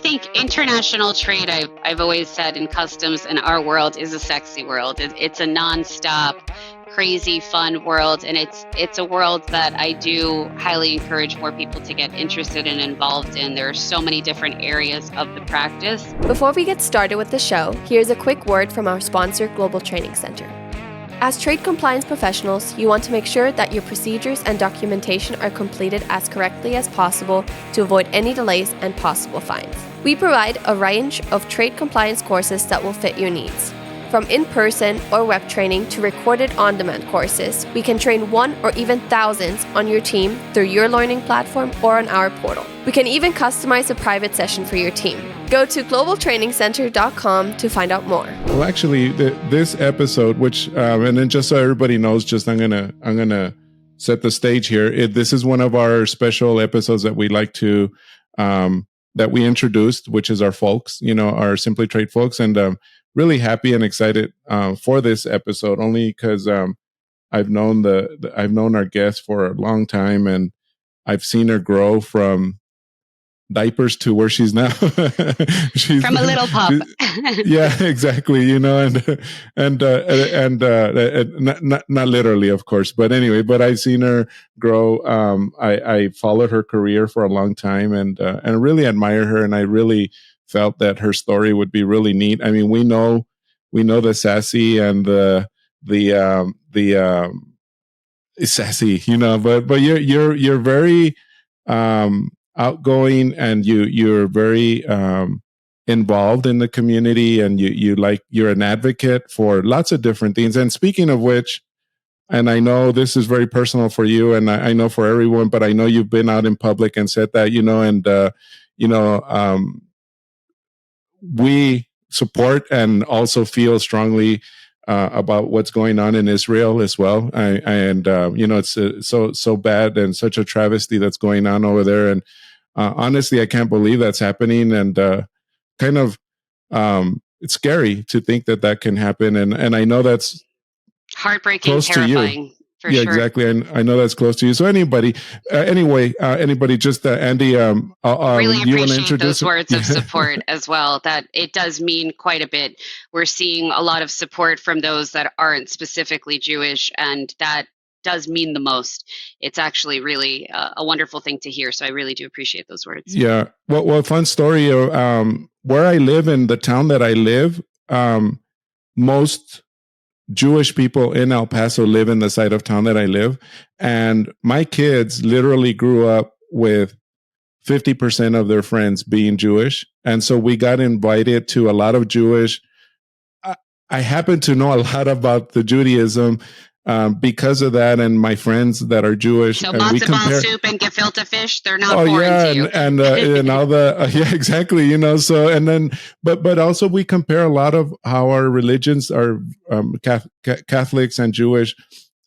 think international trade, I've always said in customs in our world, is a sexy world. It's a nonstop, crazy, fun world. And it's a world that I do highly encourage more people to get interested and involved in. There are so many different areas of the practice. Before we get started with the show, here's a quick word from our sponsor, Global Training Center. As trade compliance professionals, you want to make sure that your procedures and documentation are completed as correctly as possible to avoid any delays and possible fines. We provide a range of trade compliance courses that will fit your needs. From in-person or web training to recorded on-demand courses, we can train one or even thousands on your team through your learning platform or on our portal. We can even customize a private session for your team. Go to globaltrainingcenter.com to find out more. Well, actually, this episode, which and then just so everybody knows, just I'm gonna set the stage here. This is one of our special episodes that we like to that we introduced, which is our folks, our Simply Trade folks, and really happy and excited for this episode, only because I've known I've known our guest for a long time, and I've seen her grow from diapers to where she's now. She's from a little pup. Yeah, exactly. And not literally, of course, but anyway. But I've seen her grow. I followed her career for a long time, and really admire her, and I really felt that her story would be really neat. I mean, we know the sassy and the sassy, but you're very outgoing, and you're very involved in the community, and you're an advocate for lots of different things. And speaking of which, and I know this is very personal for you, and I know for everyone, but I know you've been out in public and said that, we support and also feel strongly about what's going on in Israel as well. It's so bad and such a travesty that's going on over there. And honestly, I can't believe that's happening. And it's scary to think that can happen. And I know that's heartbreaking, close terrifying. To you. For yeah, sure. Exactly. And I know that's close to you. So anybody, just Andy, really you want to appreciate introduce those words of support as well. That it does mean quite a bit. We're seeing a lot of support from those that aren't specifically Jewish, and that does mean the most. It's actually really a wonderful thing to hear. So I really do appreciate those words. Yeah. Well, fun story. Where I live, in the town that I live, most Jewish people in El Paso live in the side of town that I live. And my kids literally grew up with 50% of their friends being Jewish. And so we got invited to a lot of Jewish. I happen to know a lot about the Judaism because of that, and my friends that are Jewish. So and matzo ball soup and gefilte fish, they're not foreign to you. And all the yeah, exactly. So and then, but also we compare a lot of how our religions are, Catholics and Jewish.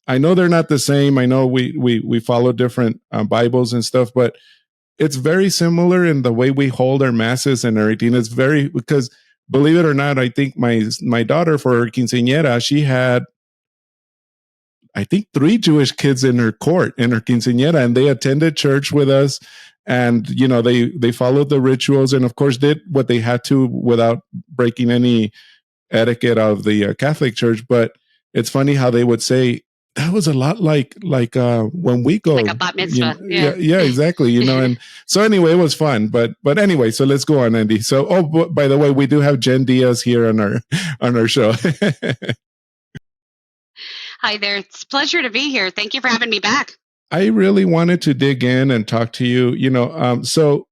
I know they're not the same. I know we follow different Bibles and stuff, but it's very similar in the way we hold our masses and everything. It's very, because believe it or not, I think my daughter, for her quinceañera, she had, I think, 3 Jewish kids in her court, in her quinceañera, and they attended church with us. And, they followed the rituals and, of course, did what they had to without breaking any etiquette of the Catholic Church. But it's funny how they would say, that was a lot like when we go. Like a bat mitzvah. Yeah, exactly. And so anyway, it was fun. But anyway, so let's go on, Andy. So, by the way, we do have Jen Diaz here on our show. Hi there. It's a pleasure to be here. Thank you for having me back. I really wanted to dig in and talk to you. So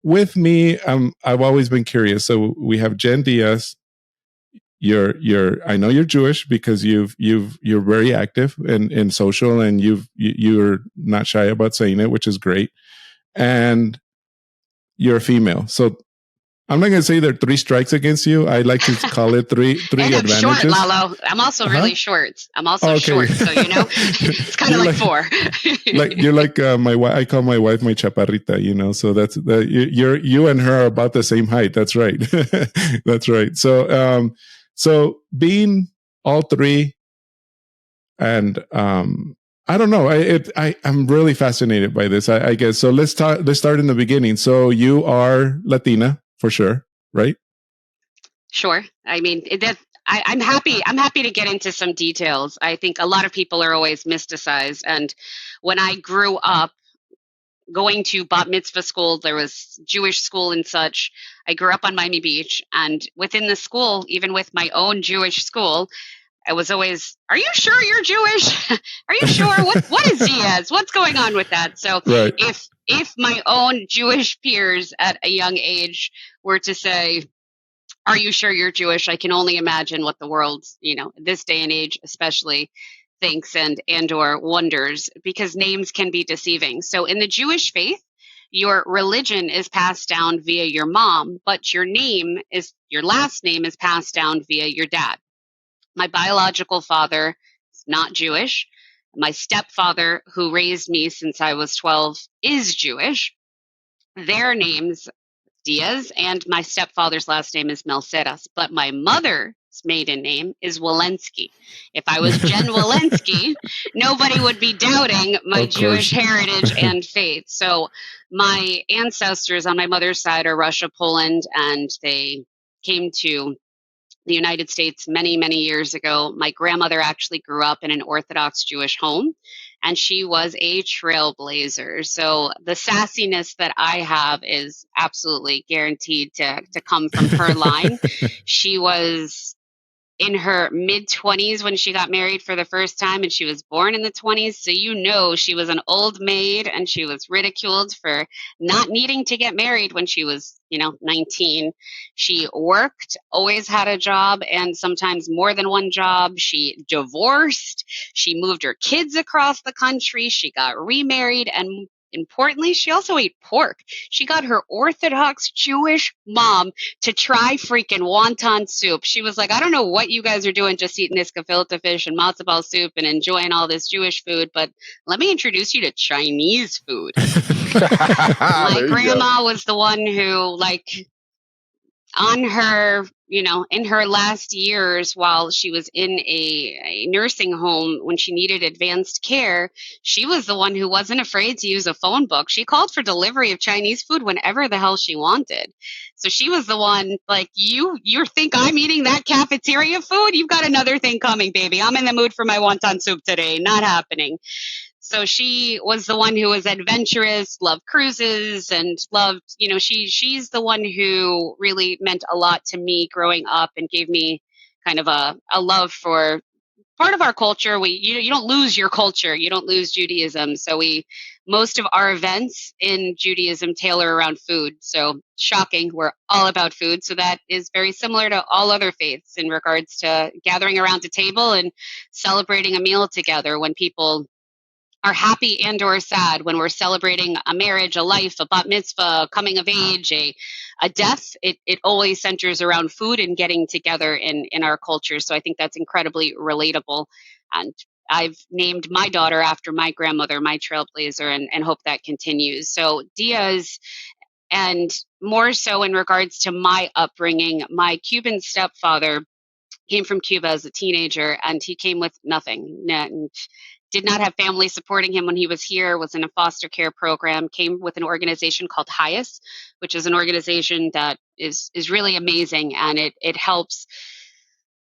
with me, I've always been curious. So we have Jen Diaz. I know you're Jewish because you're very active in social, and you're not shy about saying it, which is great. And you're a female. So I'm not going to say there are 3 strikes against you. I like to call it three advantages. Short, Lalo. I'm also really short. I'm also short, so it's kind of like 4. You're like my wife. I call my wife my chaparrita. So that's you and her are about the same height. That's right. That's right. So being all 3, and I don't know. I'm really fascinated by this. I guess so. Let's start in the beginning. So you are Latina for sure, right? Sure. I mean, I'm happy. I'm happy to get into some details. I think a lot of people are always mysticized. And when I grew up going to bat mitzvah school, there was Jewish school and such. I grew up on Miami Beach, and within the school, even with my own Jewish school, I was always, "Are you sure you're Jewish? Are you sure? What is Diaz? What's going on with that?" So right. if my own Jewish peers at a young age were to say, "Are you sure you're Jewish?" I can only imagine what the world, this day and age especially, thinks and or wonders, because names can be deceiving. So in the Jewish faith, your religion is passed down via your mom, but your last name is passed down via your dad. My biological father is not Jewish. My stepfather, who raised me since I was 12, is Jewish. Their names Diaz, and my stepfather's last name is Melceras, but my mother's maiden name is Walensky. If I was Jen Walensky, nobody would be doubting my Jewish heritage and faith. So my ancestors on my mother's side are Russia, Poland, and they came to the United States many, many years ago. My grandmother actually grew up in an Orthodox Jewish home, and she was a trailblazer. So the sassiness that I have is absolutely guaranteed to come from her line. She was in her mid-20s when she got married for the first time, and she was born in the 20s. So she was an old maid, and she was ridiculed for not needing to get married when she was 19. She worked, always had a job, and sometimes more than one job. She divorced, she moved her kids across the country, she got remarried, and importantly, she also ate pork. She got her Orthodox Jewish mom to try freaking wonton soup. She was like, "I don't know what you guys are doing, just eating this gefilte fish and matzo ball soup and enjoying all this Jewish food, but let me introduce you to Chinese food." My grandma was the one who, on her, in her last years while she was in a nursing home when she needed advanced care, she was the one who wasn't afraid to use a phone book. She called for delivery of Chinese food whenever the hell she wanted. So she was the one, like, you think I'm eating that cafeteria food? You've got another thing coming, baby. I'm in the mood for my wonton soup today. Not happening. So she was the one who was adventurous, loved cruises, and loved, she's the one who really meant a lot to me growing up and gave me kind of a love for part of our culture. You don't lose your culture, you don't lose Judaism. So most of our events in Judaism tailor around food. So shocking, we're all about food. So that is very similar to all other faiths in regards to gathering around a table and celebrating a meal together when people are happy and or sad, when we're celebrating a marriage, a life, a bat mitzvah, coming of age, a death. It always centers around food and getting together in our culture. So I think that's incredibly relatable. And I've named my daughter after my grandmother, my trailblazer, and hope that continues. So Diaz, and more so in regards to my upbringing, my Cuban stepfather came from Cuba as a teenager, and he came with nothing. And did not have family supporting him when he was here, was in a foster care program, came with an organization called HIAS, which is an organization that is really amazing, and it helps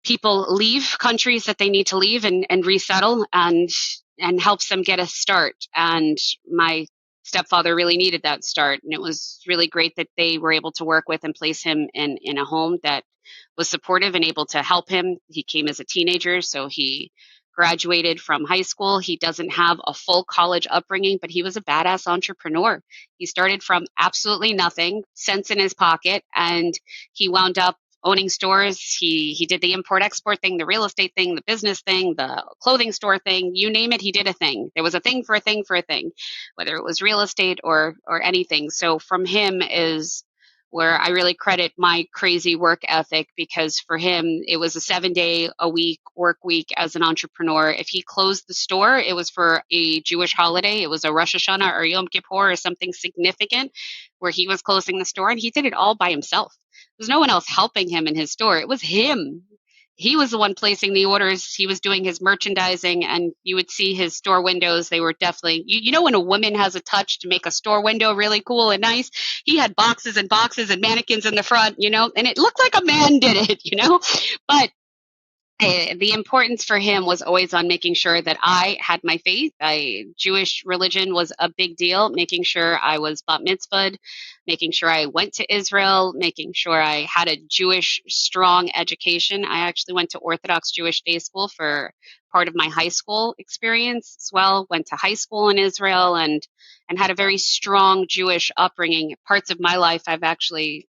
people leave countries that they need to leave and resettle, and helps them get a start. And my stepfather really needed that start, and it was really great that they were able to work with and place him in a home that was supportive and able to help him. He came as a teenager, so he graduated from high school. He doesn't have a full college upbringing, but he was a badass entrepreneur. He started from absolutely nothing, cents in his pocket, and he wound up owning stores. He did the import-export thing, the real estate thing, the business thing, the clothing store thing, you name it, he did a thing. There was a thing for a thing for a thing, whether it was real estate or anything. So from him is where I really credit my crazy work ethic, because for him, it was a 7-day-a-week work week as an entrepreneur. If he closed the store, it was for a Jewish holiday. It was a Rosh Hashanah or Yom Kippur or something significant where he was closing the store, and he did it all by himself. There's no one else helping him in his store. It was him. he was the one placing the orders. He was doing his merchandising, and you would see his store windows. They were definitely, you know, when a woman has a touch to make a store window really cool and nice, he had boxes and boxes and mannequins in the front, you know, and it looked like a man did it, you know, but the importance for him was always on making sure that I had my faith. Jewish religion was a big deal, making sure I was bat mitzvahed, making sure I went to Israel, making sure I had a Jewish strong education. I actually went to Orthodox Jewish day school for part of my high school experience as well. Went to high school in Israel and had a very strong Jewish upbringing. Parts of my life I've actually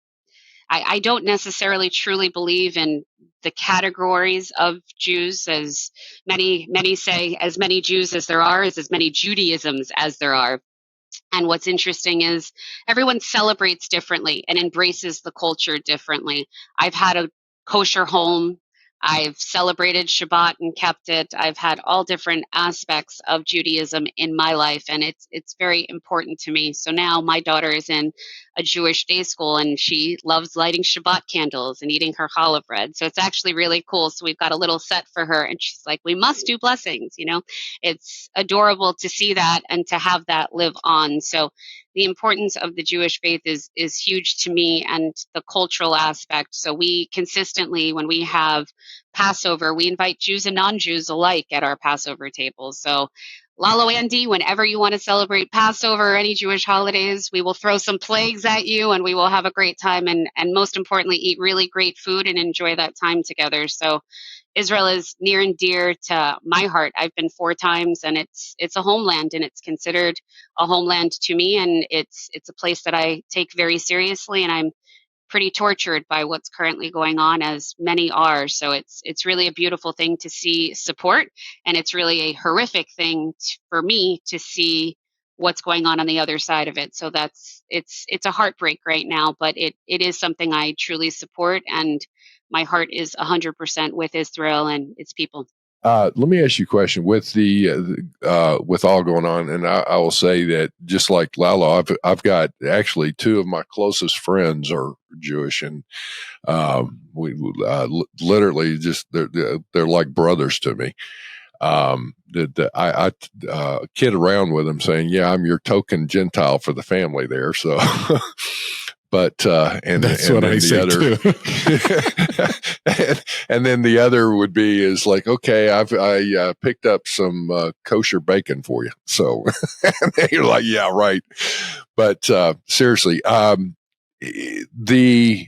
I don't necessarily truly believe in the categories of Jews, as many say, as many Jews as there are is as many Judaisms as there are. And what's interesting is everyone celebrates differently and embraces the culture differently. I've had a kosher home. I've celebrated Shabbat and kept it. I've had all different aspects of Judaism in my life, and it's very important to me. So now my daughter is in a Jewish day school, and she loves lighting Shabbat candles and eating her challah bread. So it's actually really cool. So we've got a little set for her, and she's like, "We must do blessings." You know, it's adorable to see that and to have that live on. So the importance of the Jewish faith is huge to me, and the cultural aspect. So we consistently, when we have Passover, we invite Jews and non-Jews alike at our Passover tables. So Lalo Andy, whenever you want to celebrate Passover or any Jewish holidays, we will throw some plagues at you and we will have a great time, and most importantly, eat really great food and enjoy that time together. So Israel is near and dear to my heart. I've been 4 times, and it's a homeland, and it's considered a homeland to me, and it's a place that I take very seriously, and I'm pretty tortured by what's currently going on, as many are. So it's really a beautiful thing to see support, and it's really a horrific thing for me to see what's going on the other side of it. So it's a heartbreak right now, but it is something I truly support, and my heart is 100% with Israel and its people. Let me ask you a question with with all going on, and I will say that just like Lalo, I've got actually 2 of my closest friends are Jewish, and we literally just they're like brothers to me. I kid around with them saying, "Yeah, I'm your token Gentile for the family there." So. But that's what I say too. and then the other would be is like, okay, I picked up some kosher bacon for you. So you're like, yeah, right. But seriously, the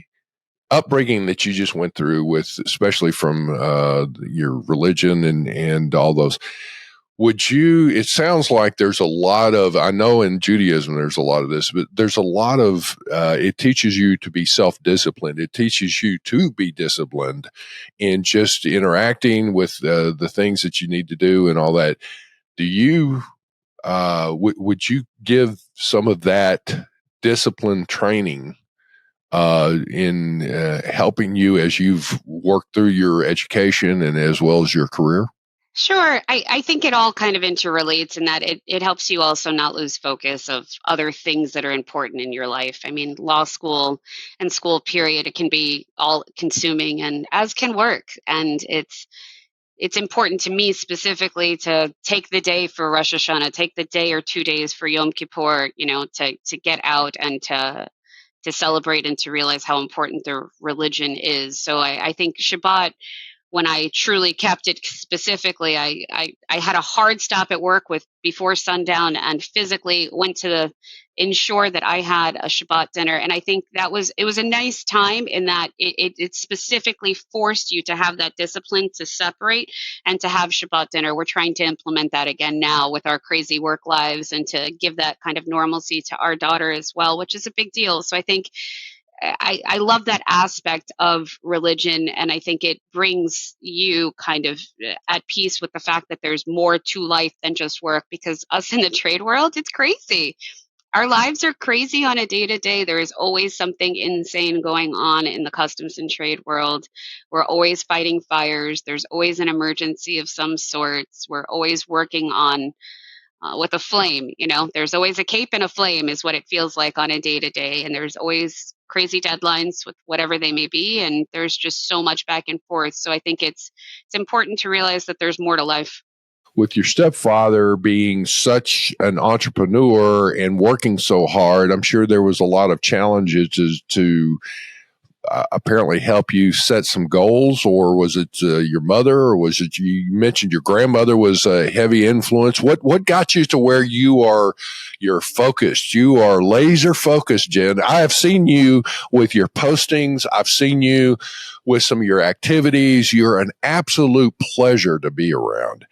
upbringing that you just went through with, especially from your religion and all those. It sounds like there's a lot of, I know in Judaism there's a lot of this, but there's a lot of, it teaches you to be self-disciplined. It teaches you to be disciplined in just interacting with the things that you need to do and all that. Do you, would you give some of that discipline training in helping you as you've worked through your education and as well as your career? Sure. I think it all kind of interrelates in that it helps you also not lose focus of other things that are important in your life. I mean, law school and school period, it can be all consuming, and as can work. And it's important to me specifically to take the day for Rosh Hashanah, take the day or 2 days for Yom Kippur, you know, to get out and to celebrate and to realize how important their religion is. So I think Shabbat, when I truly kept it specifically, I had a hard stop at work before sundown and physically went to ensure that I had a Shabbat dinner. And I think it was a nice time in that it specifically forced you to have that discipline to separate and to have Shabbat dinner. We're trying to implement that again now with our crazy work lives and to give that kind of normalcy to our daughter as well, which is a big deal. So I think I love that aspect of religion, and I think it brings you kind of at peace with the fact that there's more to life than just work, because us in the trade world, it's crazy. Our lives are crazy on a day-to-day. There is always something insane going on in the customs and trade world. We're always fighting fires. There's always an emergency of some sorts. We're always working on with a flame, you know, there's always a cape and a flame is what it feels like on a day-to-day. And there's always crazy deadlines with whatever they may be, and there's just so much back and forth. So I think it's important to realize that there's more to life. With your stepfather being such an entrepreneur and working so hard, I'm sure there was a lot of challenges to apparently help you set some goals. Or was it your mother, or was it, you mentioned your grandmother was a heavy influence? What got you to where you're focused? You are laser focused, Jen. I have seen you with your postings. I've seen you with some of your activities. You're an absolute pleasure to be around.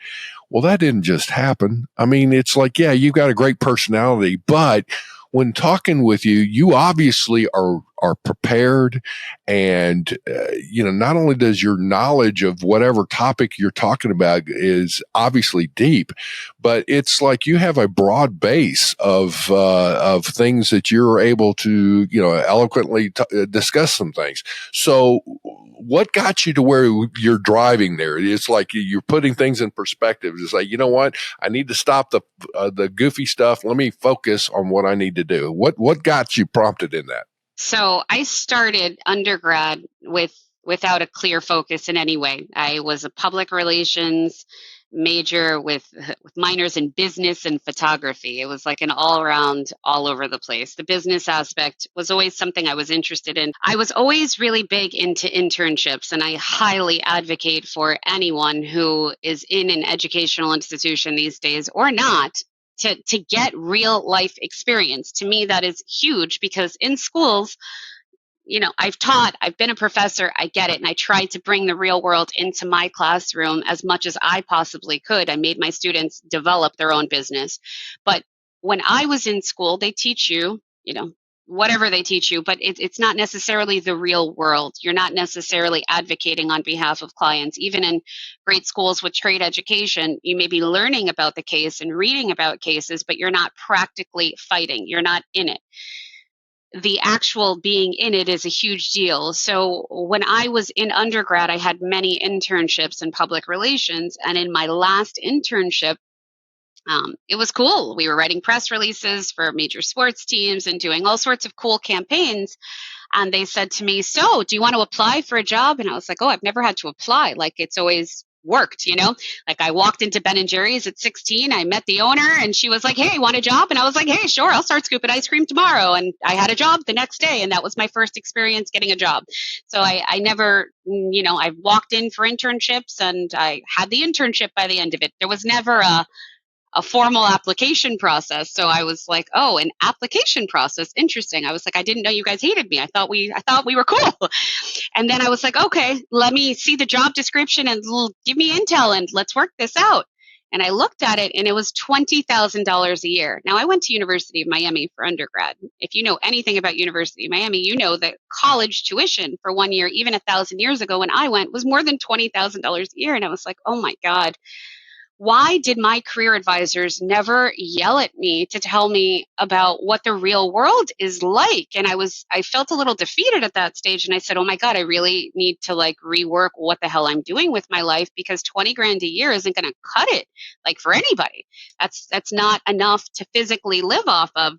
Well, that didn't just happen. I mean, it's like, yeah, you've got a great personality, but when talking with you, you obviously are prepared, and not only does your knowledge of whatever topic you're talking about is obviously deep, but it's like you have a broad base of things that you're able to eloquently discuss some things. So what got you to where you're driving there? It's like you're putting things in perspective. It's like, you know what? I need to stop the goofy stuff. Let me focus on what I need to do. What got you prompted in that? So I started undergrad without a clear focus in any way. I was a public relations major with minors in business and photography. It was like an all around, all over the place. The business aspect was always something I was interested in. I was always really big into internships, and I highly advocate for anyone who is in an educational institution these days or not to get real life experience. To me, that is huge, because in schools, I've taught, I've been a professor, I get it. And I tried to bring the real world into my classroom as much as I possibly could. I made my students develop their own business. But when I was in school, they teach you, whatever they teach you, but it's not necessarily the real world. You're not necessarily advocating on behalf of clients. Even in great schools with trade education, you may be learning about the case and reading about cases, but you're not practically fighting. You're not in it. The actual being in it is a huge deal. So when I was in undergrad, I had many internships in public relations. And in my last internship, it was cool. We were writing press releases for major sports teams and doing all sorts of cool campaigns. And they said to me, "So, do you want to apply for a job?" And I was like, "Oh, I've never had to apply. Like, it's always worked, Like, I walked into Ben and Jerry's at 16. I met the owner, and she was like, "Hey, want a job?" And I was like, "Hey, sure. I'll start scooping ice cream tomorrow." And I had a job the next day, and that was my first experience getting a job. So I never, I walked in for internships, and I had the internship by the end of it. There was never a formal application process. So I was like, "Oh, an application process. Interesting." I was like, "I didn't know you guys hated me. I thought we were cool." And then I was like, "Okay, let me see the job description and give me intel and let's work this out." And I looked at it, and it was $20,000 a year. Now, I went to University of Miami for undergrad. If you know anything about University of Miami, you know that college tuition for 1 year, even 1,000 years ago when I went, was more than $20,000 a year. And I was like, "Oh my God. Why did my career advisors never yell at me to tell me about what the real world is like?" And I felt a little defeated at that stage. And I said, "Oh my God, I really need to rework what the hell I'm doing with my life, because 20 grand a year isn't going to cut it for anybody. That's not enough to physically live off of."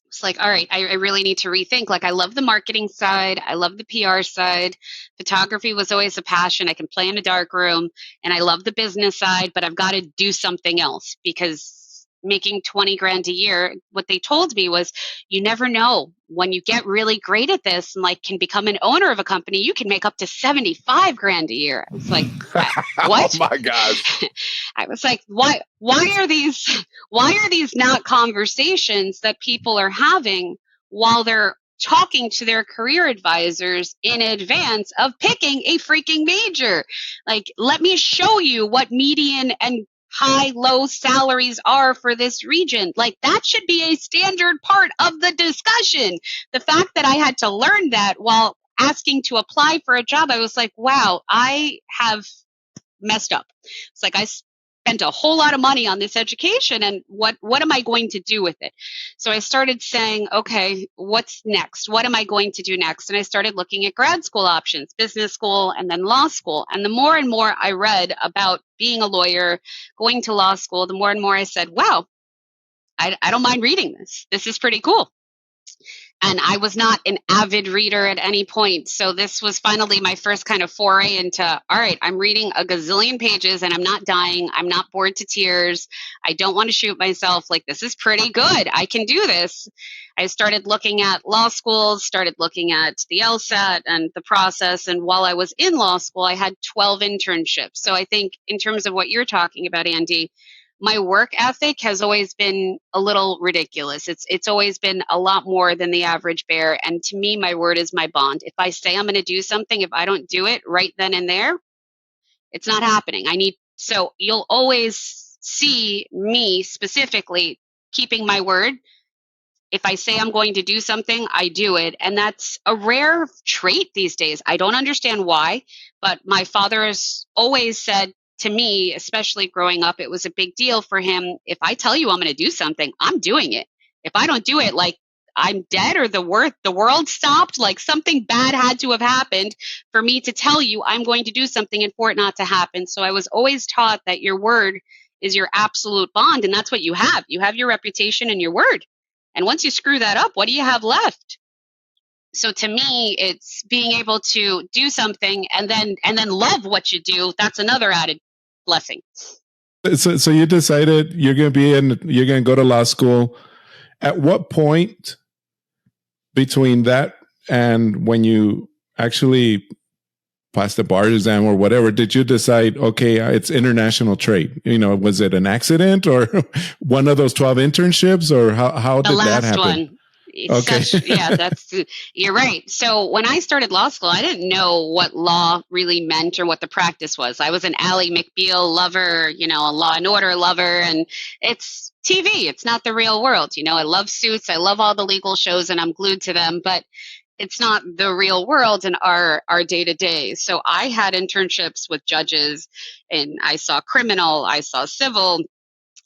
It's like, all right, I really need to rethink. I love the marketing side. I love the PR side. Photography was always a passion. I can play in a dark room, and I love the business side, but I've got to do something else, because making 20 grand a year, what they told me was, you never know, when you get really great at this and can become an owner of a company, you can make up to 75 grand a year. I was like, what? Oh my gosh. I was like, why are these not conversations that people are having while they're talking to their career advisors in advance of picking a freaking major? Let me show you what median and high-low salaries are for this region. That should be a standard part of the discussion. The fact that I had to learn that while asking to apply for a job, I was like, wow, I have messed up. It's like, I spent a whole lot of money on this education, and what am I going to do with it? So I started saying, okay, what's next? What am I going to do next? And I started looking at grad school options, business school, and then law school. And the more and more I read about being a lawyer, going to law school, the more and more I said, wow, I don't mind reading this. This is pretty cool. And I was not an avid reader at any point. So this was finally my first kind of foray into, all right, I'm reading a gazillion pages and I'm not dying. I'm not bored to tears. I don't want to shoot myself. Like, this is pretty good. I can do this. I started looking at law schools, started looking at the LSAT and the process. And while I was in law school, I had 12 internships. So I think in terms of what you're talking about, Andy, my work ethic has always been a little ridiculous. It's always been a lot more than the average bear. And to me, my word is my bond. If I say I'm going to do something, if I don't do it right then and there, it's not happening. So you'll always see me specifically keeping my word. If I say I'm going to do something, I do it. And that's a rare trait these days. I don't understand why, but my father has always said to me, especially growing up, it was a big deal for him. If I tell you I'm going to do something, I'm doing it. If I don't do it, like, I'm dead or the world stopped, like something bad had to have happened for me to tell you I'm going to do something and for it not to happen. So I was always taught that your word is your absolute bond, and that's what you have. You have your reputation and your word. And once you screw that up, what do you have left? So to me, it's being able to do something and then love what you do. That's another added blessing. So you decided you're going to go to law school. At what point between that and when you actually passed the bar exam or whatever, did you decide, okay, it's international trade? Was it an accident or one of those 12 internships, or how did that happen? The last one. Okay. You're right. So when I started law school, I didn't know what law really meant or what the practice was. I was an Ally McBeal lover, a Law and Order lover, and it's TV. It's not the real world. I love Suits. I love all the legal shows and I'm glued to them, but it's not the real world in our day to day. So I had internships with judges, and I saw criminal, I saw civil,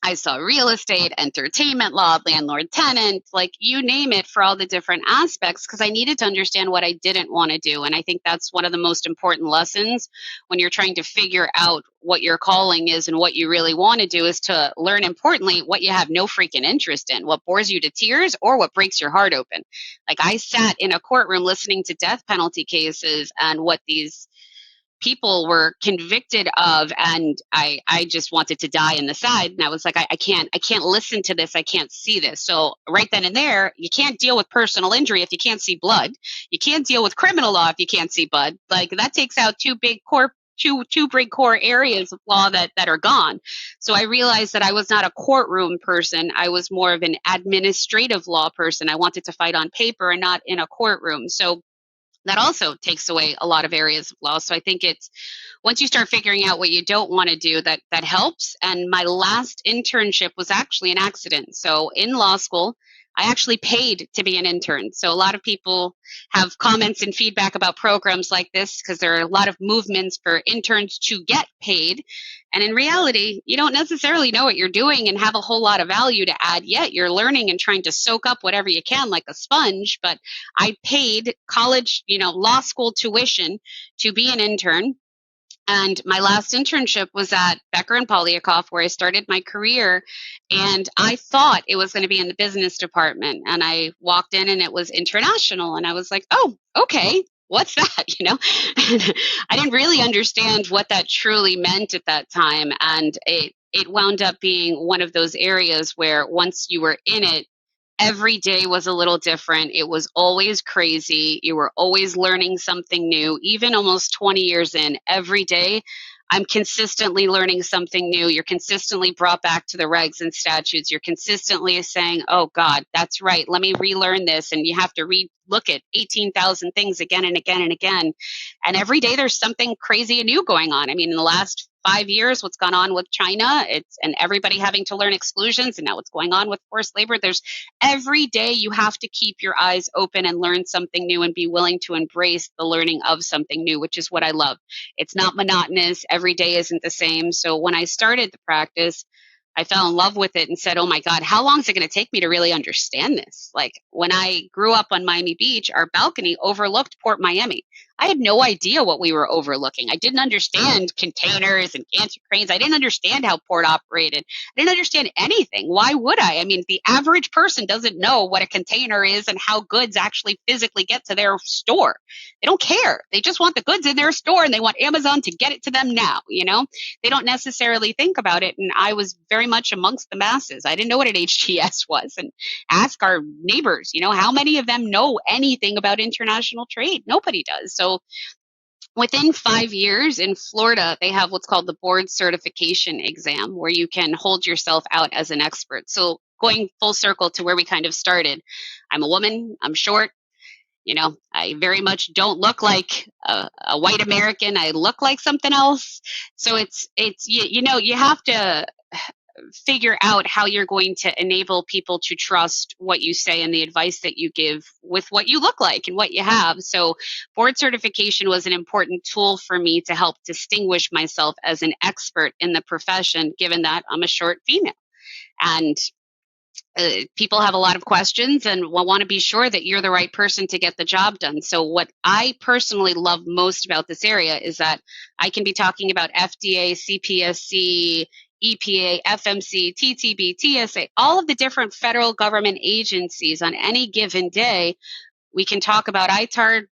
I saw real estate, entertainment law, landlord tenant, like you name it, for all the different aspects, because I needed to understand what I didn't want to do. And I think that's one of the most important lessons when you're trying to figure out what your calling is and what you really want to do, is to learn, importantly, what you have no freaking interest in, what bores you to tears or what breaks your heart open. Like, I sat in a courtroom listening to death penalty cases and what these people were convicted of, and I just wanted to die in the side. And I was like, I can't listen to this. I can't see this. So right then and there, you can't deal with personal injury if you can't see blood. You can't deal with criminal law if you can't see blood. Like, that takes out two big core areas of law that are gone. So I realized that I was not a courtroom person. I was more of an administrative law person. I wanted to fight on paper and not in a courtroom. So that also takes away a lot of areas of law. So I think it's, once you start figuring out what you don't want to do, that helps. And my last internship was actually an accident. So in law school, I actually paid to be an intern. So a lot of people have comments and feedback about programs like this because there are a lot of movements for interns to get paid. And in reality, you don't necessarily know what you're doing and have a whole lot of value to add yet. You're learning and trying to soak up whatever you can like a sponge. But I paid college, law school tuition to be an intern. And my last internship was at Becker and Polyakov, where I started my career. And I thought it was going to be in the business department. And I walked in and it was international. And I was like, oh, okay, what's that? I didn't really understand what that truly meant at that time. And it wound up being one of those areas where once you were in it, every day was a little different. It was always crazy. You were always learning something new. Even almost 20 years in, every day, I'm consistently learning something new. You're consistently brought back to the regs and statutes. You're consistently saying, oh, God, that's right. Let me relearn this. And you have to look at 18,000 things again and again and again. And every day there's something crazy and new going on. I mean, in the last 5 years, what's gone on with China, and everybody having to learn exclusions, and now what's going on with forced labor. There's every day you have to keep your eyes open and learn something new and be willing to embrace the learning of something new, which is what I love. It's not monotonous. Every day isn't the same. So when I started the practice, I fell in love with it and said, oh my God, how long is it going to take me to really understand this? Like, when I grew up on Miami Beach, our balcony overlooked Port Miami. I had no idea what we were overlooking. I didn't understand containers and gantry cranes. I didn't understand how port operated. I didn't understand anything. Why would I? I mean, the average person doesn't know what a container is and how goods actually physically get to their store. They don't care. They just want the goods in their store and they want Amazon to get it to them now, you know? They don't necessarily think about it. And I was very much amongst the masses. I didn't know what an HTS was. And ask our neighbors, you know, how many of them know anything about international trade? Nobody does. So within 5 years in Florida, they have what's called the board certification exam, where you can hold yourself out as an expert. So going full circle to where we kind of started, I'm a woman, I'm short. You know, I very much don't look like a white American. I look like something else. So it's you know, you have to figure out how you're going to enable people to trust what you say and the advice that you give with what you look like and what you have. So board certification was an important tool for me to help distinguish myself as an expert in the profession, given that I'm a short female. And people have a lot of questions and will want to be sure that you're the right person to get the job done. So what I personally love most about this area is that I can be talking about FDA, CPSC, EPA, FMC, TTB, TSA, all of the different federal government agencies on any given day. We can talk about ITAR,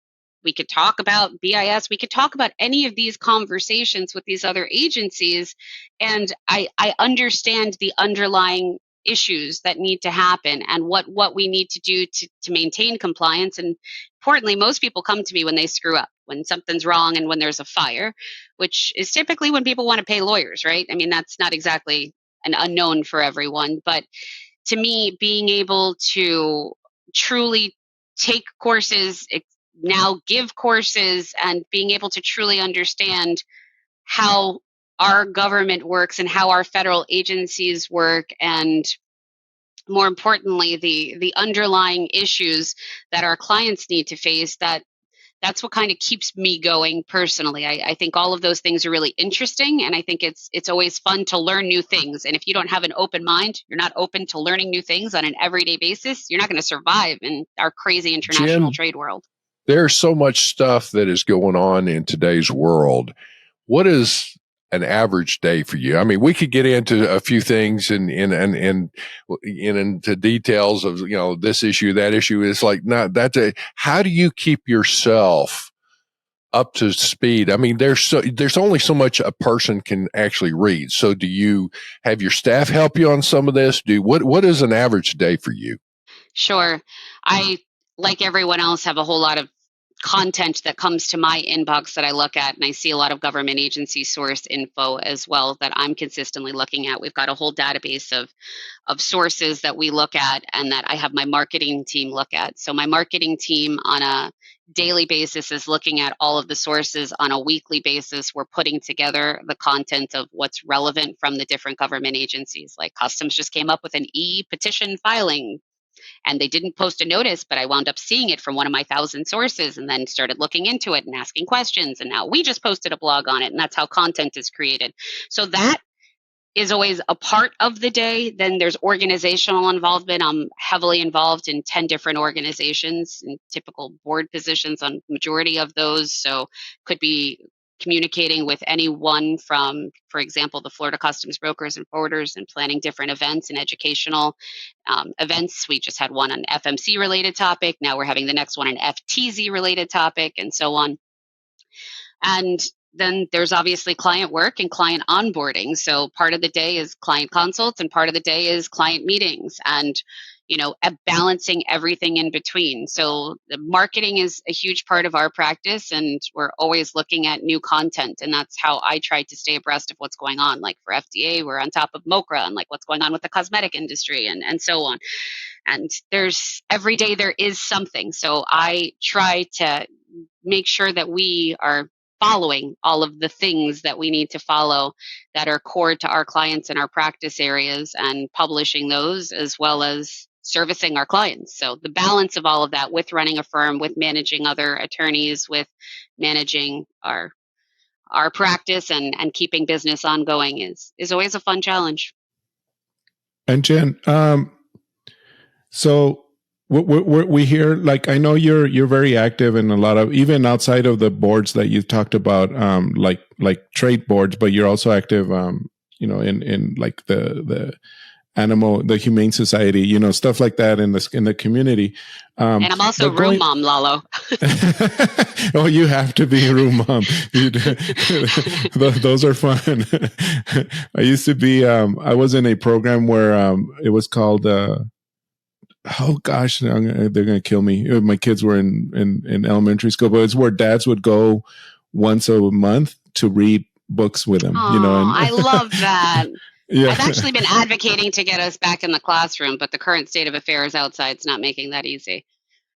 we could talk about BIS, we could talk about any of these conversations with these other agencies. And I understand the underlying issues that need to happen and what we need to do to maintain compliance. And importantly, most people come to me when they screw up, when something's wrong and when there's a fire, which is typically when people want to pay lawyers, right? I mean, that's not exactly an unknown for everyone. But to me, being able to truly take courses, now give courses, and being able to truly understand how our government works and how our federal agencies work, and more importantly, the underlying issues that our clients need to face, that's what kind of keeps me going personally. I think all of those things are really interesting, and I think it's always fun to learn new things. And if you don't have an open mind, you're not open to learning new things on an everyday basis, you're not going to survive in our crazy international trade world. There's so much stuff that is going on in today's world. What is an average day for you? I mean, we could get into a few things and into details of, you know, this issue, that issue. It's like, no, how do you keep yourself up to speed? I mean, there's only so much a person can actually read. So do you have your staff help you on some of this? What is an average day for you? Sure. I, like everyone else, have a whole lot of content that comes to my inbox that I look at, and I see a lot of government agency source info as well that I'm consistently looking at. We've got a whole database of sources that we look at and that I have my marketing team look at. So my marketing team on a daily basis is looking at all of the sources. On a weekly basis, we're putting together the content of what's relevant from the different government agencies. Like Customs just came up with an e-petition filing, and they didn't post a notice, but I wound up seeing it from one of my 1,000 sources and then started looking into it and asking questions. And now we just posted a blog on it, and that's how content is created. So that is always a part of the day. Then there's organizational involvement. I'm heavily involved in 10 different organizations in typical board positions on majority of those. So could be communicating with anyone from, for example, the Florida Customs Brokers and Forwarders, and planning different events and educational events. We just had one on FMC related topic. Now we're having the next one an FTZ related topic, and so on. And then there's obviously client work and client onboarding. So part of the day is client consults and part of the day is client meetings, and balancing everything in between. So the marketing is a huge part of our practice, and we're always looking at new content. And that's how I try to stay abreast of what's going on. Like for FDA, we're on top of MOCRA and like what's going on with the cosmetic industry and so on. And every day there is something. So I try to make sure that we are following all of the things that we need to follow that are core to our clients and our practice areas, and publishing those as well as servicing our clients. So the balance of all of that with running a firm, with managing other attorneys, with managing our practice and keeping business ongoing is always a fun challenge. And Jen, so we hear, like, I know you're very active in a lot of, even outside of the boards that you talked about, like trade boards, but you're also active, in like the Humane Society, stuff like that in the community. And I'm also room mom, Lalo. Oh, you have to be a room mom. Those are fun. I used to be, I was in a program where it was called, oh gosh, they're going to kill me. My kids were in elementary school, but it's where dads would go once a month to read books with them. Oh, I love that. Yeah. I've actually been advocating to get us back in the classroom, but the current state of affairs outside is not making that easy.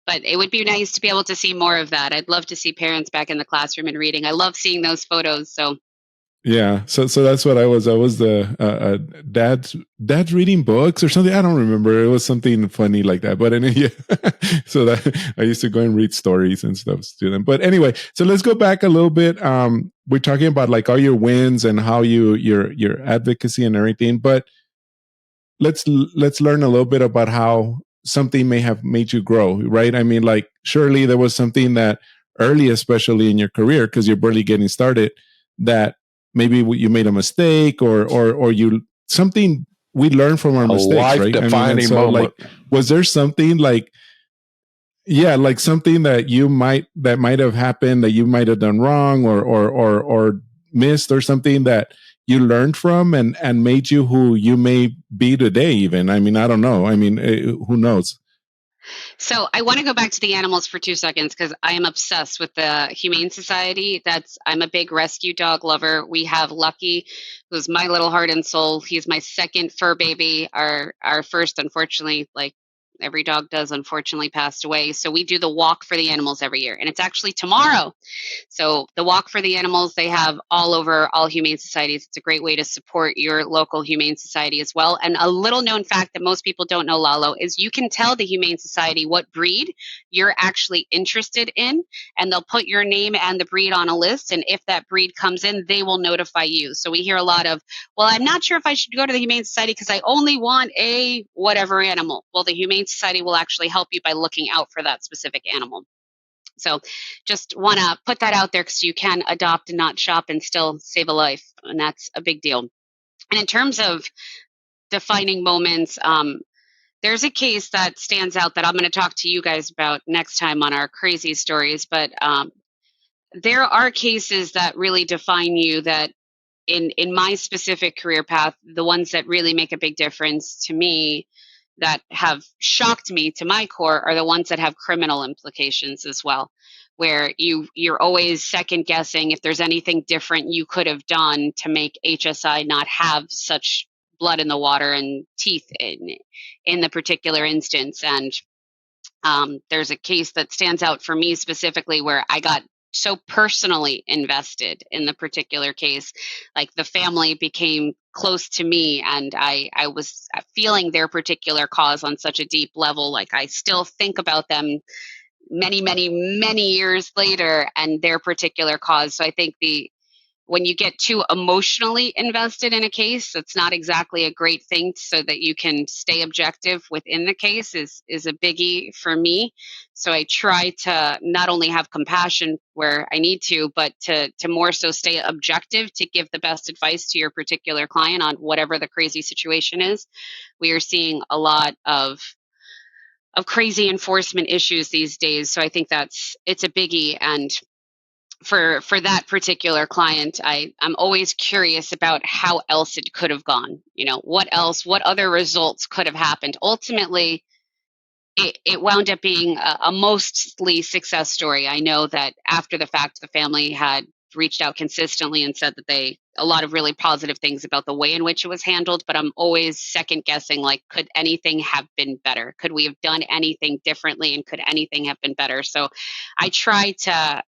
But it would be nice to be able to see more of that. I'd love to see parents back in the classroom and reading. I love seeing those photos. So yeah, so that's what I was. I was the dad's reading books or something. I don't remember. It was something funny like that. But anyway, yeah. So that I used to go and read stories and stuff to them. But anyway, so let's go back a little bit. We're talking about like all your wins and how your advocacy and everything. But let's learn a little bit about how something may have made you grow, right? I mean, like surely there was something that early, especially in your career, because you're barely getting started, that maybe you made a mistake or you something we learn from our mistakes, right? Life-defining moment. Like, was there something like, yeah, like something that might have happened that you might have done wrong or missed, or something that you learned from and made you who you may be today? Even, I mean, I don't know. I mean, who knows? So I want to go back to the animals for 2 seconds because I am obsessed with the Humane Society. I'm a big rescue dog lover. We have Lucky, who's my little heart and soul. He's my second fur baby. Our first, unfortunately, like every dog does, unfortunately passed away. So we do the walk for the animals every year, and it's actually tomorrow. So the walk for the animals, they have all over all humane societies. It's a great way to support your local humane society as well. And a little known fact that most people don't know, Lalo, is you can tell the humane society what breed you're actually interested in, and they'll put your name and the breed on a list. And if that breed comes in, they will notify you. So we hear a lot of, well, I'm not sure if I should go to the humane society because I only want a whatever animal. Well, the humane society will actually help you by looking out for that specific animal. So just want to put that out there because you can adopt and not shop and still save a life. And that's a big deal. And in terms of defining moments, there's a case that stands out that I'm going to talk to you guys about next time on our crazy stories. But there are cases that really define you that in my specific career path, the ones that really make a big difference to me that have shocked me to my core are the ones that have criminal implications as well, where you're always second guessing if there's anything different you could have done to make HSI not have such blood in the water and teeth in the particular instance. And there's a case that stands out for me specifically where I got so personally invested in the particular case. Like the family became close to me, and I was feeling their particular cause on such a deep level. Like I still think about them many, many, many years later and their particular cause. So I think when you get too emotionally invested in a case, it's not exactly a great thing, so that you can stay objective within the case is a biggie for me. So I try to not only have compassion where I need to, but to more so stay objective to give the best advice to your particular client on whatever the crazy situation is. We are seeing a lot of crazy enforcement issues these days. So I think it's a biggie. And for that particular client, I'm always curious about how else it could have gone. What other results could have happened. Ultimately, it wound up being a mostly success story. I know that after the fact, the family had reached out consistently and said that a lot of really positive things about the way in which it was handled, but I'm always second guessing, like, could anything have been better? Could we have done anything differently, and could anything have been better? So I try to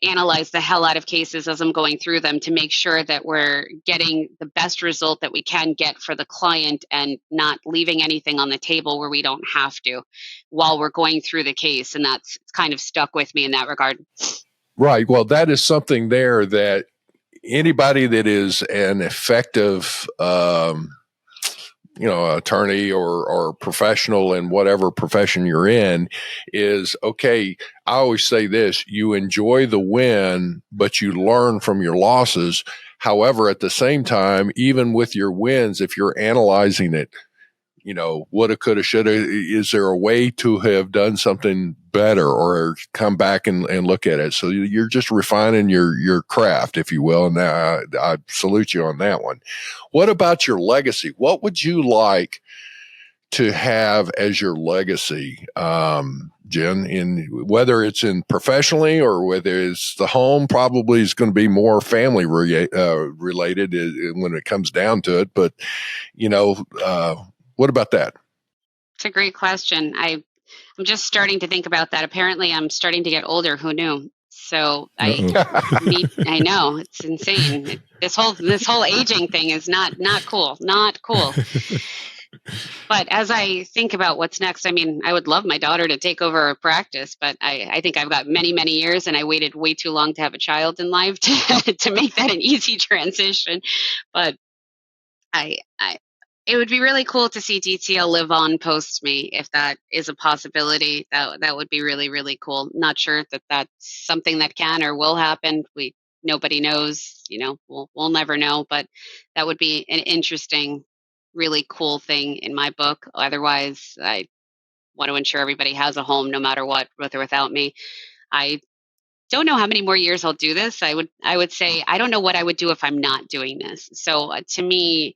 analyze the hell out of cases as I'm going through them to make sure that we're getting the best result that we can get for the client and not leaving anything on the table where we don't have to while we're going through the case. And that's kind of stuck with me in that regard. Right. Well, that is something there that anybody that is an effective attorney or professional in whatever profession you're in is, okay, I always say this: you enjoy the win, but you learn from your losses. However, at the same time, even with your wins, if you're analyzing it, woulda, coulda, shoulda, is there a way to have done something better or come back and look at it? So you're just refining your craft, if you will. And I salute you on that one. What about your legacy? What would you like to have as your legacy, Jen, in whether it's in professionally or whether it's the home? Probably is going to be more family related when it comes down to it. But, what about that? It's a great question. I'm just starting to think about that. Apparently, I'm starting to get older. Who knew? So I know it's insane. This whole aging thing is not cool. Not cool. But as I think about what's next, I mean, I would love my daughter to take over a practice, but I think I've got many, many years, and I waited way too long to have a child in life to make that an easy transition. But it would be really cool to see DTL live on post me, if that is a possibility. That would be really, really cool. Not sure that that's something that can or will happen. Nobody knows. We'll never know. But that would be an interesting, really cool thing in my book. Otherwise, I want to ensure everybody has a home, no matter what, with or without me. I don't know how many more years I'll do this. I would say I don't know what I would do if I'm not doing this. So to me,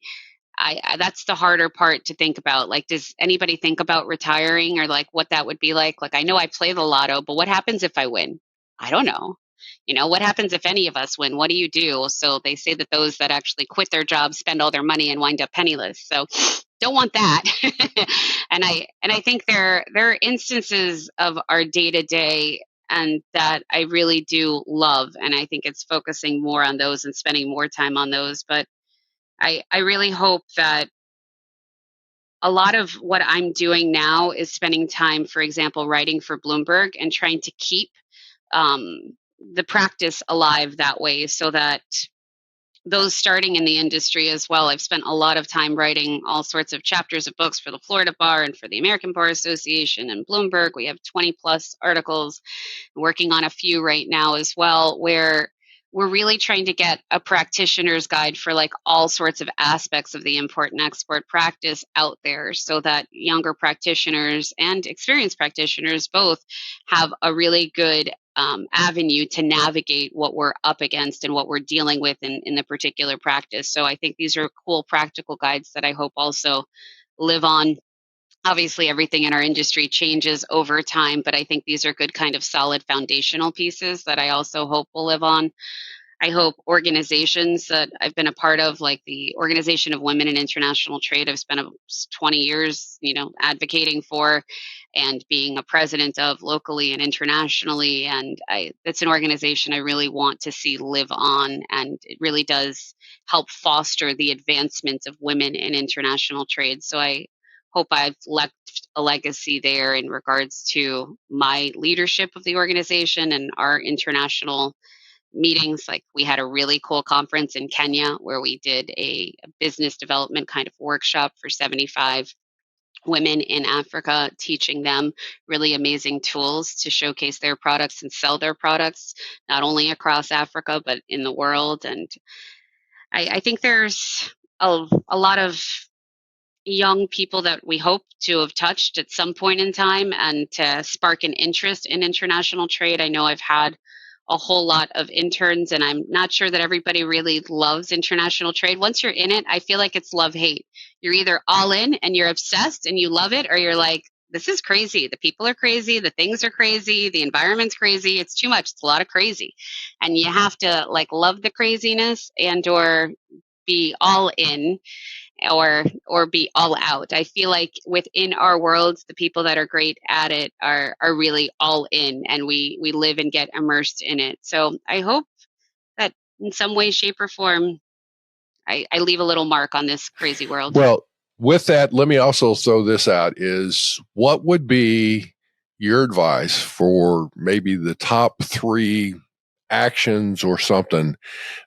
that's the harder part to think about. Like, does anybody think about retiring or like what that would be like? Like, I know I play the lotto, but what happens if I win? I don't know. What happens if any of us win? What do you do? So they say that those that actually quit their jobs spend all their money and wind up penniless. So don't want that. and I think there are instances of our day to day, and that I really do love. And I think it's focusing more on those and spending more time on those. But I really hope that a lot of what I'm doing now is spending time, for example, writing for Bloomberg and trying to keep the practice alive that way, so that those starting in the industry as well. I've spent a lot of time writing all sorts of chapters of books for the Florida Bar and for the American Bar Association and Bloomberg. We have 20 plus articles, working on a few right now as well, where we're really trying to get a practitioner's guide for like all sorts of aspects of the import and export practice out there, so that younger practitioners and experienced practitioners both have a really good avenue to navigate what we're up against and what we're dealing with in the particular practice. So I think these are cool practical guides that I hope also live on. Obviously, everything in our industry changes over time, but I think these are good kind of solid foundational pieces that I also hope will live on. I hope organizations that I've been a part of, like the Organization of Women in International Trade, I've spent 20 years, advocating for and being a president of locally and internationally. And it's an organization I really want to see live on. And it really does help foster the advancement of women in international trade. So I hope I've left a legacy there in regards to my leadership of the organization and our international meetings. Like, we had a really cool conference in Kenya where we did a business development kind of workshop for 75 women in Africa, teaching them really amazing tools to showcase their products and sell their products, not only across Africa, but in the world. And I think there's a lot of young people that we hope to have touched at some point in time and to spark an interest in international trade. I know I've had a whole lot of interns, and I'm not sure that everybody really loves international trade. Once you're in it, I feel like it's love-hate. You're either all in and you're obsessed and you love it, or you're like, this is crazy. The people are crazy. The things are crazy. The environment's crazy. It's too much. It's a lot of crazy. And you have to like love the craziness and or be all in or be all out. I feel like within our worlds, the people that are great at it are really all in, and we live and get immersed in it. So I hope that in some way, shape, or form, I leave a little mark on this crazy world. Well, with that, let me also throw this out: is what would be your advice for maybe the top 3 actions or something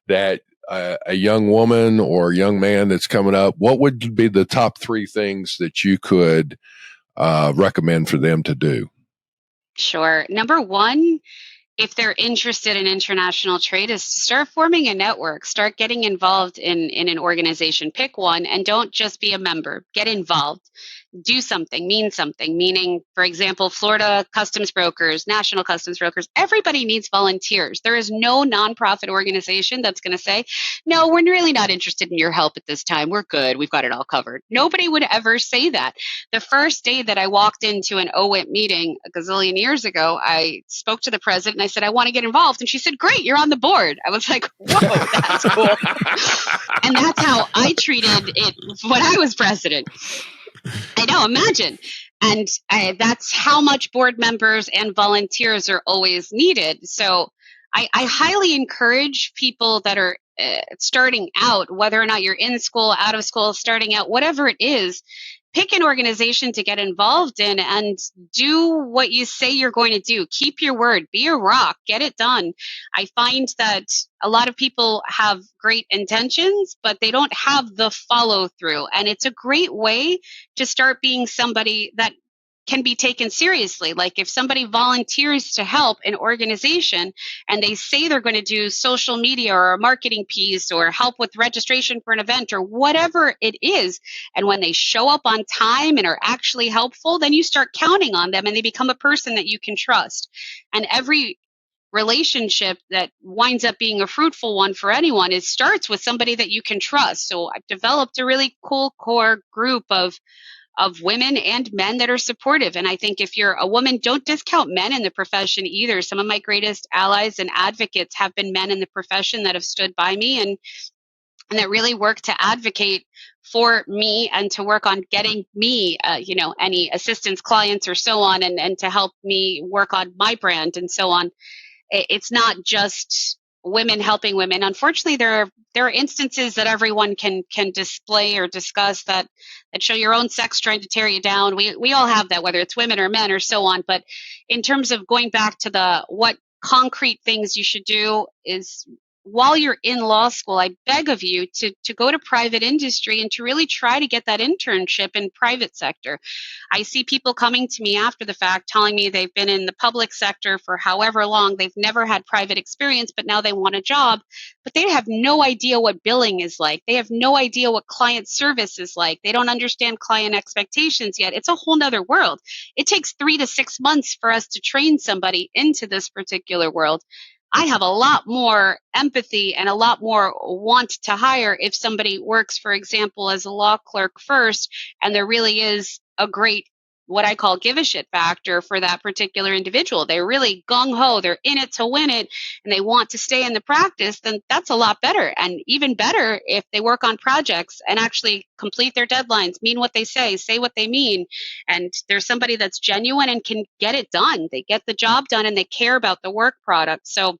that a young woman or young man that's coming up, what would be the top 3 things that you could recommend for them to do? Sure. Number one, if they're interested in international trade, is to start forming a network, start getting involved in an organization. Pick one and don't just be a member, get involved. Do something, mean something, meaning, for example, Florida customs brokers, national customs brokers, everybody needs volunteers. There is no nonprofit organization that's going to say, no, we're really not interested in your help at this time. We're good. We've got it all covered. Nobody would ever say that. The first day that I walked into an OWIT meeting a gazillion years ago, I spoke to the president and I said, I want to get involved. And she said, great, you're on the board. I was like, whoa, that's cool. And that's how I treated it when I was president. I know, imagine. And that's how much board members and volunteers are always needed. So I highly encourage people that are starting out, whether or not you're in school, out of school, starting out, whatever it is, pick an organization to get involved in and do what you say you're going to do. Keep your word, be a rock, get it done. I find that a lot of people have great intentions, but they don't have the follow through. And it's a great way to start being somebody that can be taken seriously. Like if somebody volunteers to help an organization and they say they're going to do social media or a marketing piece or help with registration for an event or whatever it is, and when they show up on time and are actually helpful, then you start counting on them and they become a person that you can trust. And every relationship that winds up being a fruitful one for anyone, it starts with somebody that you can trust. So I've developed a really cool core group of women and men that are supportive. And I think if you're a woman, don't discount men in the profession either. Some of my greatest allies and advocates have been men in the profession that have stood by me and that really work to advocate for me and to work on getting me, any assistance clients or so on, and to help me work on my brand and so on. It's not just women helping women. Unfortunately, there are instances that everyone can display or discuss that show your own sex trying to tear you down. We all have that, whether it's women or men or so on. But in terms of going back to what concrete things you should do is, while you're in law school, I beg of you to go to private industry and to really try to get that internship in private sector. I see people coming to me after the fact telling me they've been in the public sector for however long, they've never had private experience, but now they want a job, but they have no idea what billing is like. They have no idea what client service is like. They don't understand client expectations yet. It's a whole nother world. It takes 3 to 6 months for us to train somebody into this particular world. I have a lot more empathy and a lot more want to hire if somebody works, for example, as a law clerk first, and there really is a great, what I call give a shit factor for that particular individual. They're really gung-ho, they're in it to win it, and they want to stay in the practice, then that's a lot better. And even better if they work on projects and actually complete their deadlines, mean what they say what they mean, and there's somebody that's genuine and can get it done. They get the job done and they care about the work product. So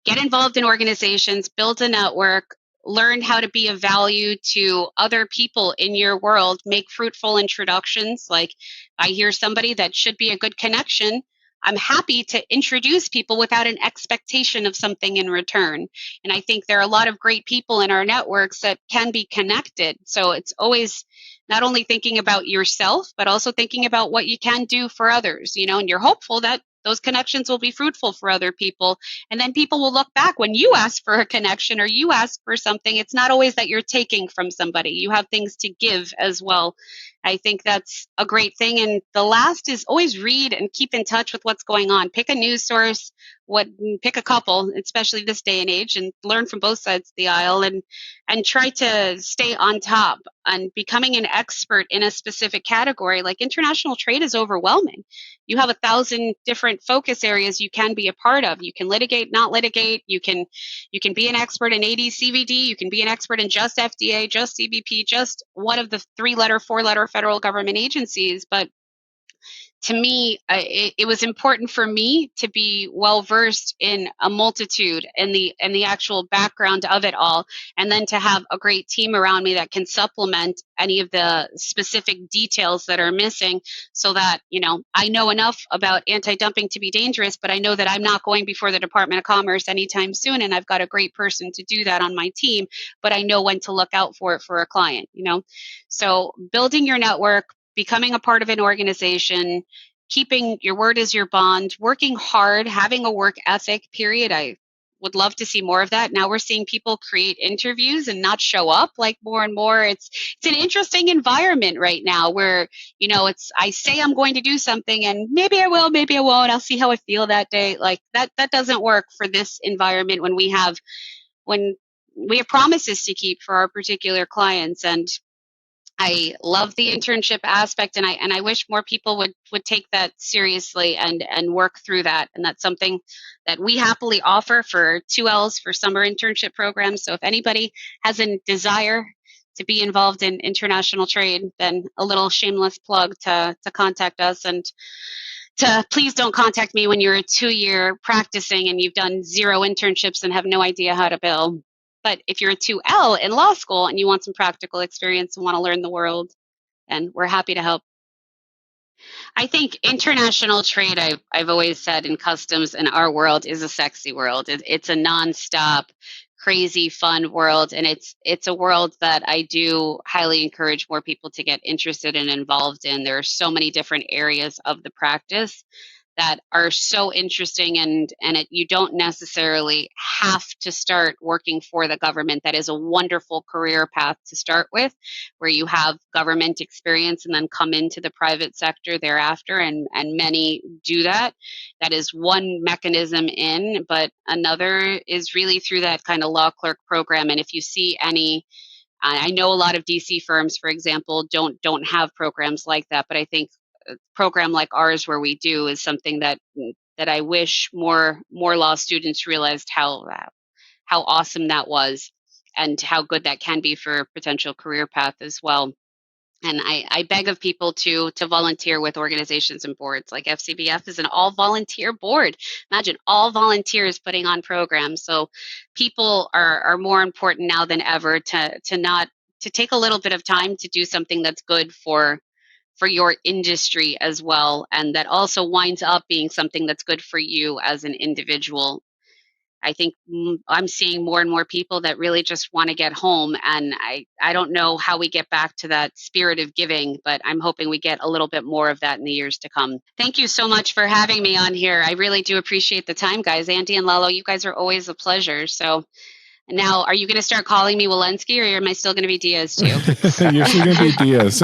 get involved in organizations, build a network, learn how to be of value to other people in your world, make fruitful introductions. Like I hear somebody that should be a good connection, I'm happy to introduce people without an expectation of something in return. And I think there are a lot of great people in our networks that can be connected. So it's always not only thinking about yourself, but also thinking about what you can do for others, and you're hopeful that those connections will be fruitful for other people. And then people will look back when you ask for a connection or you ask for something. It's not always that you're taking from somebody. You have things to give as well. I think that's a great thing. And the last is always read and keep in touch with what's going on. Pick a news source, pick a couple, especially this day and age, and learn from both sides of the aisle and try to stay on top. And becoming an expert in a specific category, like international trade, is overwhelming. You have 1,000 different focus areas you can be a part of. You can litigate, not litigate. You can be an expert in AD/CVD. You can be an expert in just FDA, just CBP, just one of the 3-letter, 4-letter federal government agencies. But to me, it was important for me to be well versed in a multitude and the actual background of it all, and then to have a great team around me that can supplement any of the specific details that are missing, so that I know enough about anti-dumping to be dangerous, but I know that I'm not going before the Department of Commerce anytime soon, and I've got a great person to do that on my team. But I know when to look out for it for a client. So building your network, becoming a part of an organization, keeping your word as your bond, working hard, having a work ethic, period. I would love to see more of that. Now we're seeing people create interviews and not show up, like, more and more. It's an interesting environment right now where, I say I'm going to do something and maybe I will, maybe I won't. I'll see how I feel that day. Like that doesn't work for this environment when we have promises to keep for our particular clients. And I love the internship aspect, and I wish more people would take that seriously and work through that. And that's something that we happily offer for 2Ls for summer internship programs. So if anybody has a desire to be involved in international trade, then a little shameless plug to contact us, and to please don't contact me when you're a 2-year practicing and you've done 0 internships and have no idea how to bill. But if you're a 2L in law school and you want some practical experience and want to learn the world, then we're happy to help. I think international trade, I've always said, in customs in our world is a sexy world. It's a nonstop, crazy, fun world. And it's a world that I do highly encourage more people to get interested and involved in. There are so many different areas of the practice that are so interesting, and you don't necessarily have to start working for the government. That is a wonderful career path to start with, where you have government experience and then come into the private sector thereafter, and many do that. That is one mechanism in, but another is really through that kind of law clerk program. And if you see any, I know a lot of DC firms, for example, don't have programs like that, but I think a program like ours, where we do, is something that I wish more law students realized how awesome that was, and how good that can be for a potential career path as well. And I beg of people to volunteer with organizations and boards. Like FCBF is an all volunteer board. Imagine all volunteers putting on programs. So people are more important now than ever to take a little bit of time to do something that's good for your industry as well, and that also winds up being something that's good for you as an individual. I think I'm seeing more and more people that really just want to get home, and I don't know how we get back to that spirit of giving, but I'm hoping we get a little bit more of that in the years to come. Thank you so much for having me on here. I really do appreciate the time, guys. Andy and Lalo, you guys are always a pleasure. So now, are you going to start calling me Walensky, or am I still going to be Diaz too? You're still going to be Diaz.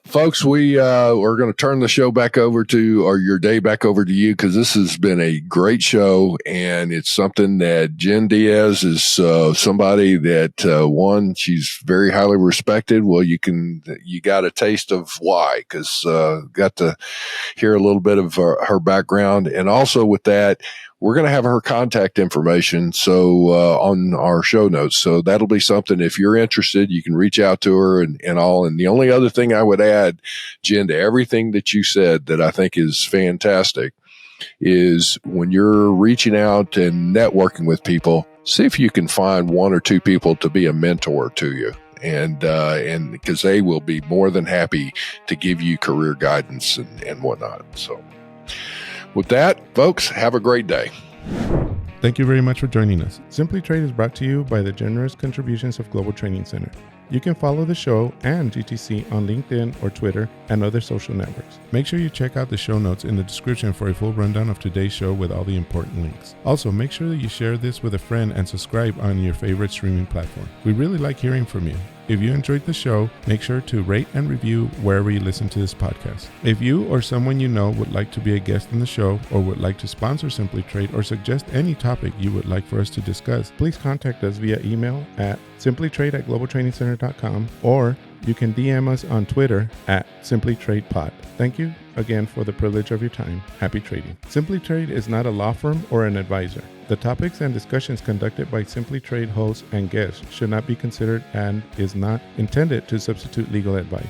Folks, we're going to turn the show back over to, or your day back over to you, because this has been a great show, and it's something that Jen Diaz is somebody that one, she's very highly respected. Well, you got a taste of why, because got to hear a little bit of her background, and also with that, we're going to have her contact information on our show notes. So that'll be something, if you're interested, you can reach out to her and all. And the only other thing I would add, Jen, to everything that you said that I think is fantastic, is when you're reaching out and networking with people, see if you can find 1 or 2 people to be a mentor to you. And because they will be more than happy to give you career guidance and whatnot. So with that, folks, have a great day. Thank you very much for joining us. Simply Trade is brought to you by the generous contributions of Global Training Center. You can follow the show and GTC on LinkedIn or Twitter and other social networks. Make sure you check out the show notes in the description for a full rundown of today's show with all the important links. Also, make sure that you share this with a friend and subscribe on your favorite streaming platform. We really like hearing from you. If you enjoyed the show, make sure to rate and review wherever you listen to this podcast. If you or someone you know would like to be a guest on the show, or would like to sponsor Simply Trade, or suggest any topic you would like for us to discuss, please contact us via email at simplytrade@globaltrainingcenter.com, or you can DM us on Twitter at simplytradepod. Thank you again for the privilege of your time. Happy trading. Simply Trade is not a law firm or an advisor. The topics and discussions conducted by Simply Trade hosts and guests should not be considered and is not intended to substitute legal advice.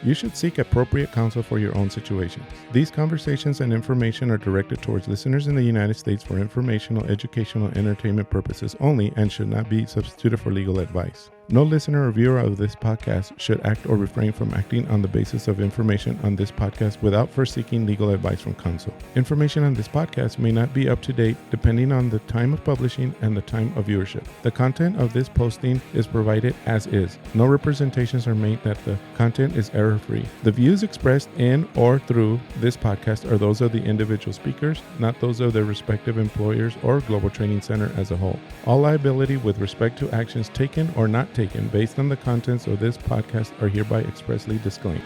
You should seek appropriate counsel for your own situation. These conversations and information are directed towards listeners in the United States for informational, educational, and entertainment purposes only and should not be substituted for legal advice. No listener or viewer of this podcast should act or refrain from acting on the basis of information on this podcast without first seeking legal advice from counsel. Information on this podcast may not be up to date depending on the time of publishing and the time of viewership. The content of this posting is provided as is. No representations are made that the content is error-free. The views expressed in or through this podcast are those of the individual speakers, not those of their respective employers or Global Training Center as a whole. All liability with respect to actions taken or not taken based on the contents of this podcast are hereby expressly disclaimed.